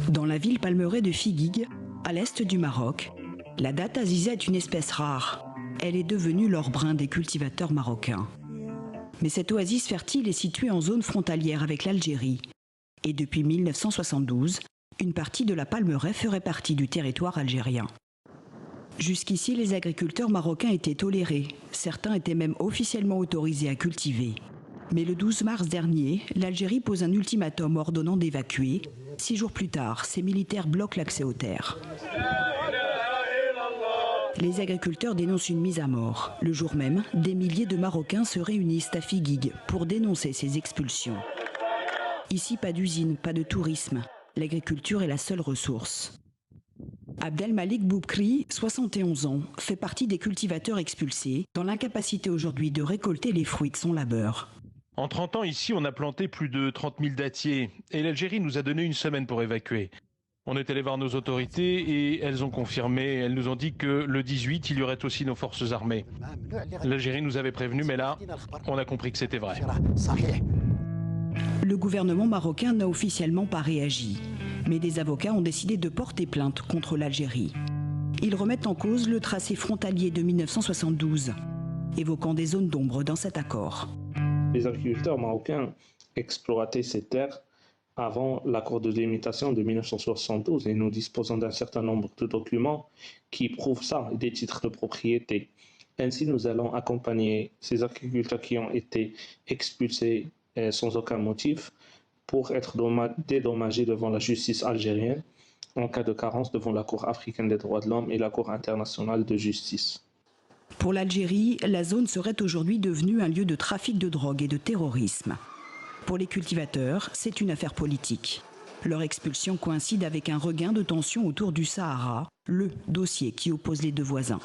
Dans la ville palmeraie de Figuig, à l'est du Maroc, la date aziza est une espèce rare. Elle est devenue l'or brun des cultivateurs marocains. Mais cette oasis fertile est située en zone frontalière avec l'Algérie. Et depuis 1972, une partie de la palmeraie ferait partie du territoire algérien. Jusqu'ici, les agriculteurs marocains étaient tolérés. Certains étaient même officiellement autorisés à cultiver. Mais le 12 mars dernier, l'Algérie pose un ultimatum ordonnant d'évacuer. 6 jours plus tard, ces militaires bloquent l'accès aux terres. Les agriculteurs dénoncent une mise à mort. Le jour même, des milliers de Marocains se réunissent à Figuig pour dénoncer ces expulsions. Ici, pas d'usine, pas de tourisme. L'agriculture est la seule ressource. Abdelmalik Boubkri, 71 ans, fait partie des cultivateurs expulsés, dans l'incapacité aujourd'hui de récolter les fruits de son labeur. En 30 ans, ici, on a planté plus de 30 000 dattiers et l'Algérie nous a donné une semaine pour évacuer. On est allé voir nos autorités et elles ont confirmé, elles nous ont dit que le 18, il y aurait aussi nos forces armées. L'Algérie nous avait prévenu, mais là, on a compris que c'était vrai. Le gouvernement marocain n'a officiellement pas réagi, mais des avocats ont décidé de porter plainte contre l'Algérie. Ils remettent en cause le tracé frontalier de 1972, évoquant des zones d'ombre dans cet accord. Les agriculteurs marocains exploitaient ces terres avant l'accord de délimitation de 1972 et nous disposons d'un certain nombre de documents qui prouvent ça, des titres de propriété. Ainsi, nous allons accompagner ces agriculteurs qui ont été expulsés sans aucun motif pour être dédommagés devant la justice algérienne en cas de carence devant la Cour africaine des droits de l'homme et la Cour internationale de justice. Pour l'Algérie, la zone serait aujourd'hui devenue un lieu de trafic de drogue et de terrorisme. Pour les cultivateurs, c'est une affaire politique. Leur expulsion coïncide avec un regain de tension autour du Sahara, le dossier qui oppose les deux voisins.